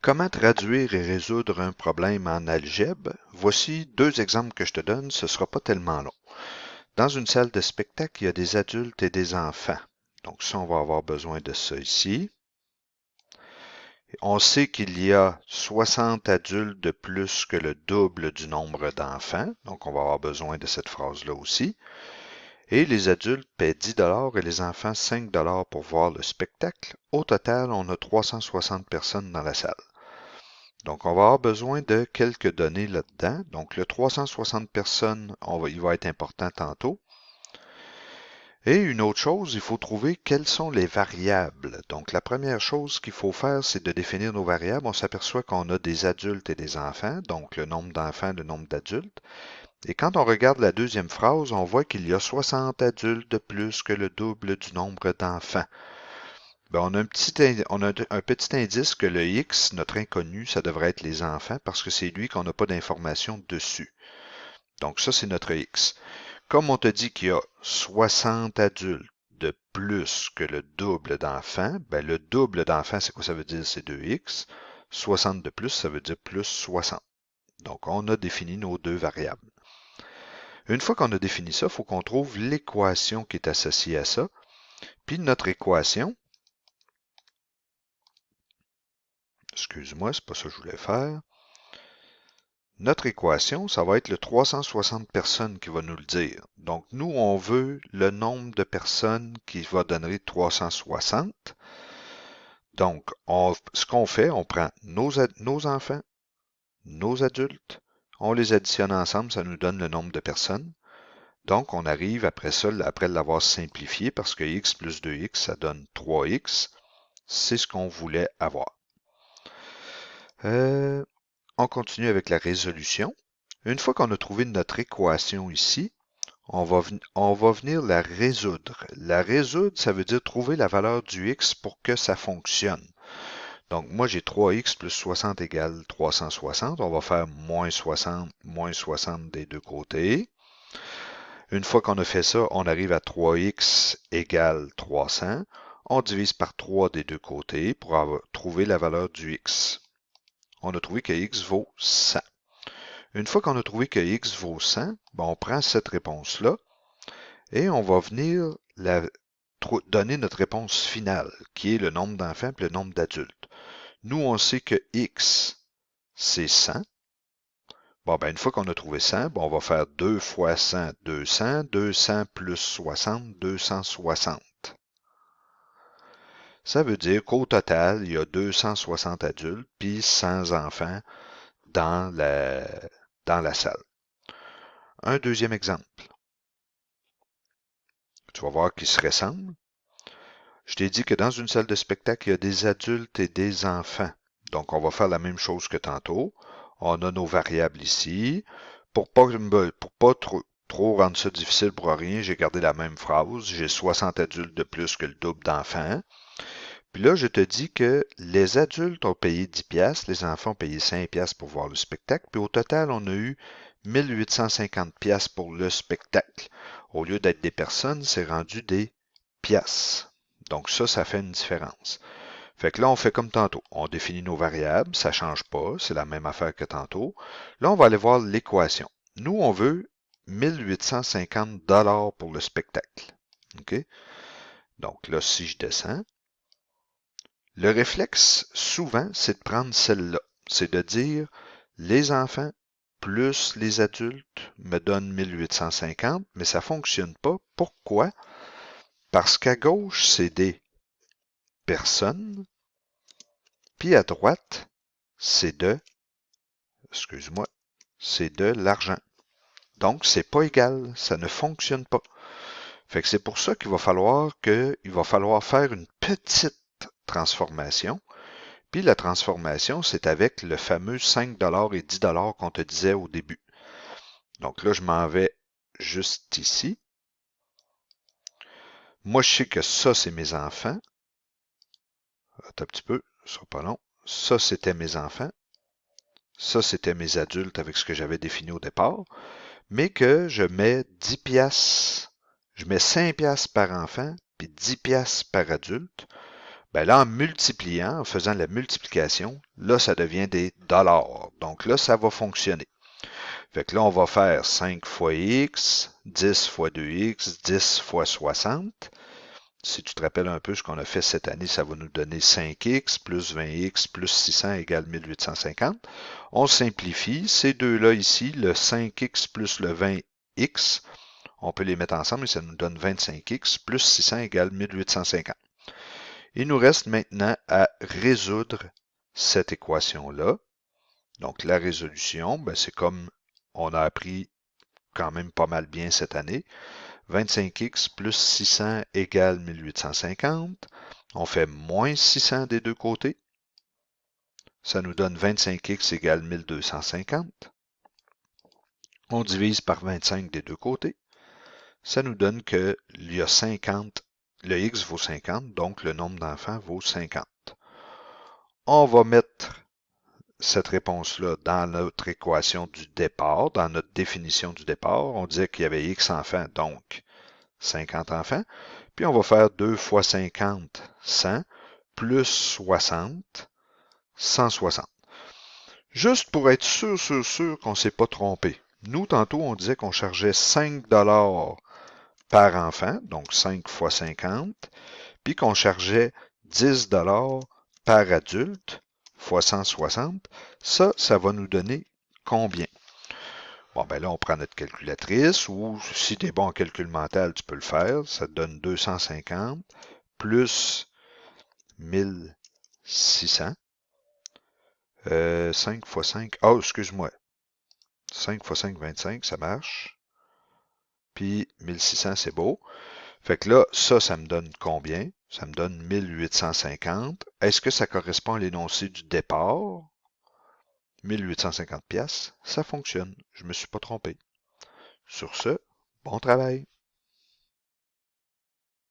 Comment traduire et résoudre un problème en algèbre? Voici deux exemples que je te donne, ce ne sera pas tellement long. Dans une salle de spectacle, il y a des adultes et des enfants. Donc ça, on va avoir besoin de ça ici. On sait qu'il y a 60 adultes de plus que le double du nombre d'enfants. Donc on va avoir besoin de cette phrase-là aussi. Et les adultes paient 10 et les enfants 5 pour voir le spectacle. Au total, on a 360 personnes dans la salle. Donc, on va avoir besoin de quelques données là-dedans. Donc, le 360 personnes, il va être important tantôt. Et une autre chose, il faut trouver quelles sont les variables. Donc, la première chose qu'il faut faire, c'est de définir nos variables. On s'aperçoit qu'on a des adultes et des enfants, donc le nombre d'enfants, le nombre d'adultes. Et quand on regarde la deuxième phrase, on voit qu'il y a 60 adultes de plus que le double du nombre d'enfants. Ben, on a un petit indice que le X, notre inconnu, ça devrait être les enfants parce que c'est lui qu'on n'a pas d'informations dessus. Donc ça, c'est notre X. Comme on te dit qu'il y a 60 adultes de plus que le double d'enfants, ben le double d'enfants, c'est quoi ça veut dire? C'est 2X. 60 de plus, ça veut dire plus 60. Donc on a défini nos deux variables. Une fois qu'on a défini ça, il faut qu'on trouve l'équation qui est associée à ça. Puis notre équation, excuse-moi, c'est pas ça que je voulais faire. Notre équation, ça va être le 360 personnes qui va nous le dire. Donc, nous, on veut le nombre de personnes qui va donner 360. Donc, ce qu'on fait, on prend nos enfants, nos adultes, on les additionne ensemble, ça nous donne le nombre de personnes. Donc, on arrive après ça, après l'avoir simplifié, parce que x plus 2x, ça donne 3x. C'est ce qu'on voulait avoir. On continue avec la résolution. Une fois qu'on a trouvé notre équation ici, on va venir la résoudre. La résoudre, ça veut dire trouver la valeur du x pour que ça fonctionne. Donc, moi, j'ai 3x plus 60 égale 360. On va faire moins 60 des deux côtés. Une fois qu'on a fait ça, on arrive à 3x égale 300. On divise par 3 des deux côtés pour trouver la valeur du x. On a trouvé que x vaut 100. Une fois qu'on a trouvé que x vaut 100, ben on prend cette réponse-là et on va venir donner notre réponse finale, qui est le nombre d'enfants et le nombre d'adultes. Nous, on sait que x, c'est 100. Bon, ben, une fois qu'on a trouvé 100, ben, on va faire 2 fois 100, 200. 200 plus 60, 260. Ça veut dire qu'au total, il y a 260 adultes puis 100 enfants dans la salle. Un deuxième exemple. Tu vas voir qu'ils se ressemblent. Je t'ai dit que dans une salle de spectacle, il y a des adultes et des enfants. Donc, on va faire la même chose que tantôt. On a nos variables ici. Pour pas trop rendre ça difficile pour rien, j'ai gardé la même phrase. J'ai 60 adultes de plus que le double d'enfants. Puis là, je te dis que les adultes ont payé 10 piastres, les enfants ont payé 5 piastres pour voir le spectacle. Puis au total, on a eu 1850 piastres pour le spectacle. Au lieu d'être des personnes, c'est rendu des piastres. Donc ça fait une différence. Fait que là, on fait comme tantôt. On définit nos variables, ça ne change pas, c'est la même affaire que tantôt. Là, on va aller voir l'équation. Nous, on veut 1850 pour le spectacle. OK? Donc là, si je descends, le réflexe, souvent, c'est de prendre celle-là. C'est de dire, les enfants plus les adultes me donnent 1850, mais ça ne fonctionne pas. Pourquoi? Parce qu'à gauche, c'est des personnes, puis à droite, c'est excuse-moi, c'est de l'argent. Donc, c'est pas égal, ça ne fonctionne pas. Fait que c'est pour ça qu'il va falloir faire une petite transformation. Puis la transformation, c'est avec le fameux 5 et 10 qu'on te disait au début. Donc là, je m'en vais juste ici. Moi, je sais que ça, c'est mes enfants. Attends un petit peu, ce sera pas long. Ça, c'était mes enfants. Ça, c'était mes adultes avec ce que j'avais défini au départ. Mais que je mets 10 piastres, je mets 5 piastres par enfant, puis 10 piastres par adulte. Ben là, en multipliant, en faisant la multiplication, là, ça devient des dollars. Donc là, ça va fonctionner. Fait que là, on va faire 5 fois x, 10 fois 2x, 10 fois 60. Si tu te rappelles un peu ce qu'on a fait cette année, ça va nous donner 5x plus 20x plus 600 égale 1850. On simplifie. Ces deux-là ici, le 5x plus le 20x, on peut les mettre ensemble et ça nous donne 25x plus 600 égale 1850. Il nous reste maintenant à résoudre cette équation-là. Donc la résolution, ben, c'est comme on a appris quand même pas mal bien cette année. 25x plus 600 égale 1850. On fait moins 600 des deux côtés. Ça nous donne 25x égale 1250. On divise par 25 des deux côtés. Ça nous donne qu'il y a 50, le x vaut 50, donc le nombre d'enfants vaut 50. On va mettre cette réponse-là dans notre équation du départ, dans notre définition du départ. On disait qu'il y avait x enfants, donc 50 enfants. Puis on va faire 2 fois 50, 100, plus 60, 160. Juste pour être sûr qu'on ne s'est pas trompé. Nous, tantôt, on disait qu'on chargeait 5 $ par enfant, donc 5 fois 50, puis qu'on chargeait 10 $ par adulte, fois 160. Ça va nous donner combien? Bon, ben là, on prend notre calculatrice, ou si tu es bon en calcul mental, tu peux le faire. Ça te donne 250 plus 1600. 5 fois 5. Oh, excuse-moi. 5 fois 5, 25, ça marche. Puis 1600, c'est beau. Fait que là, ça me donne combien? Ça me donne 1850. Est-ce que ça correspond à l'énoncé du départ? 1850 piastres, ça fonctionne. Je me suis pas trompé. Sur ce, bon travail.